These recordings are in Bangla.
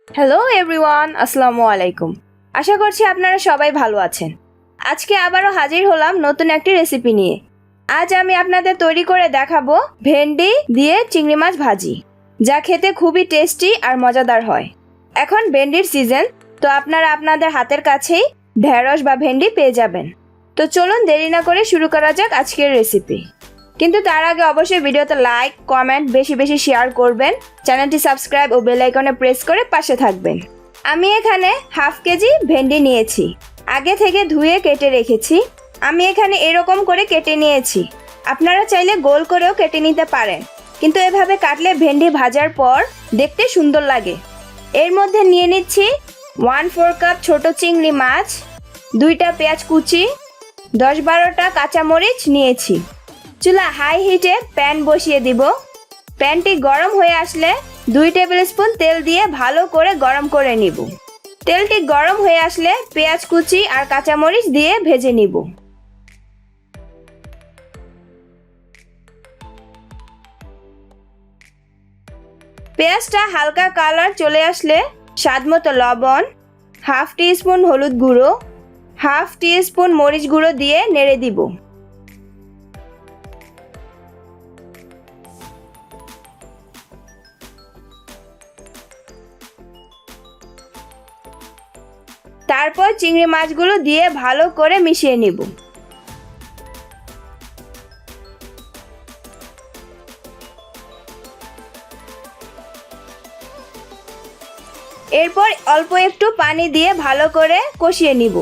হ্যালো এভরিওয়ান, আসসালামু আলাইকুম। আশা করছি আপনারা সবাই ভালো আছেন। আজকে আবারও হাজির হলাম নতুন একটি রেসিপি নিয়ে। আজ আমি আপনাদের তৈরি করে দেখাবো ভেন্ডি দিয়ে চিংড়ি মাছ ভাজি, যা খেতে খুবই টেস্টি আর মজাদার হয়। এখন ভেন্ডির সিজন, তো আপনারা আপনাদের হাতের কাছেই ঢেঁড়স বা ভেন্ডি পেয়ে যাবেন। তো চলুন দেরি না করে শুরু করা যাক আজকের রেসিপি। কিন্তু তার আগে অবশ্যই ভিডিওতে লাইক, কমেন্ট বেশি বেশি শেয়ার করবেন, চ্যানেলটি সাবস্ক্রাইব ও বেল আইকনে প্রেস করে পাশে থাকবেন। আমি এখানে হাফ কেজি ভেন্ডি নিয়েছি, আগে থেকে ধুয়ে কেটে রেখেছি। আমি এখানে এরকম করে কেটে নিয়েছি। আপনারা চাইলে গোল করেও কেটে নিতে পারেন, কিন্তু এভাবে কাটলে ভেন্ডি ভাজার পর দেখতে সুন্দর লাগে। এর মধ্যে নিয়ে নিচ্ছি 1/4 কাপ ছোট চিংড়ি মাছ, 2টা পেঁয়াজ কুচি, 10-12টা কাঁচামরিচ নিয়েছি। চুলা হাই হিটে প্যান বসিয়ে দিব। প্যানটি গরম হয়ে আসলে 2 টেবিল স্পুন তেল দিয়ে ভালো করে গরম করে নিব। তেলটি গরম হয়ে আসলে পেঁয়াজ কুচি আর কাঁচামরিচ দিয়ে ভেজে নিব। পেঁয়াজটা হালকা কালার চলে আসলে স্বাদমতো লবণ, হাফ টি স্পুন হলুদ গুঁড়ো, হাফ টি স্পুন মরিচ গুঁড়ো দিয়ে নেড়ে দিব। তারপর চিংড়ি মাছগুলো দিয়ে ভালো করে মিশিয়ে নিব। এরপর অল্প একটু পানি দিয়ে ভালো করে কষিয়ে নিব।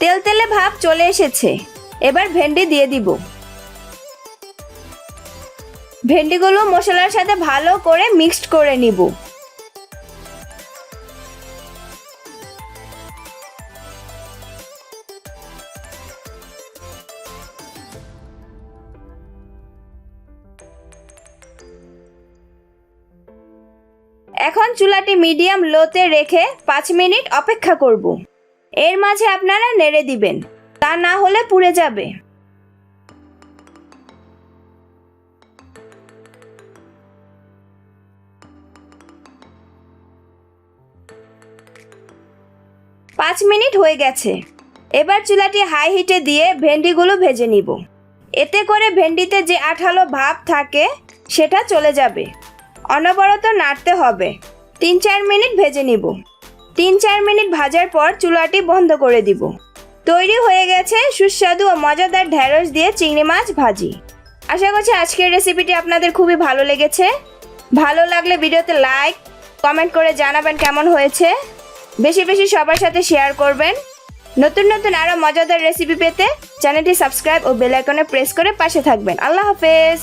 তেল তেলে ভাব চলে এসেছে, এবার ভেন্ডি দিয়ে দিব। ভেন্ডিগুলো মশলার সাথে ভালো করে মিক্সড করে নিব। এখন চুলাটি মিডিয়াম লোতে রেখে 5 মিনিট অপেক্ষা করব। এর মাঝে আপনারা নেড়ে দিবেন, তা না হলে পুড়ে যাবে। পাঁচ মিনিট হয়ে গেছে। এবার চুলাটি হাই হিটে দিয়ে ভেন্ডিগুলো ভেজে নিব। এতে করে ভেন্ডিতে যে আঠালো ভাব থাকে সেটা চলে যাবে। অনবরত নাড়তে হবে। 3-4 মিনিট ভেজে নিব। 3-4 মিনিট ভাজার পর চুলাটি বন্ধ করে দিব। তৈরি হয়ে গেছে সুস্বাদু ও মজাদার ঢেঁড়স দিয়ে চিংড়ি মাছ ভাজি। আশা করছি আজকের রেসিপিটি আপনাদের খুবই ভালো লেগেছে। ভালো লাগলে ভিডিওতে লাইক, কমেন্ট করে জানাবেন কেমন হয়েছে। বেশি বেশি সবার সাথে শেয়ার করবেন। নতুন নতুন আরও মজাদার রেসিপি পেতে চ্যানেলটি সাবস্ক্রাইব ও বেল আইকনে প্রেস করে পাশে থাকবেন। আল্লাহ হাফেজ।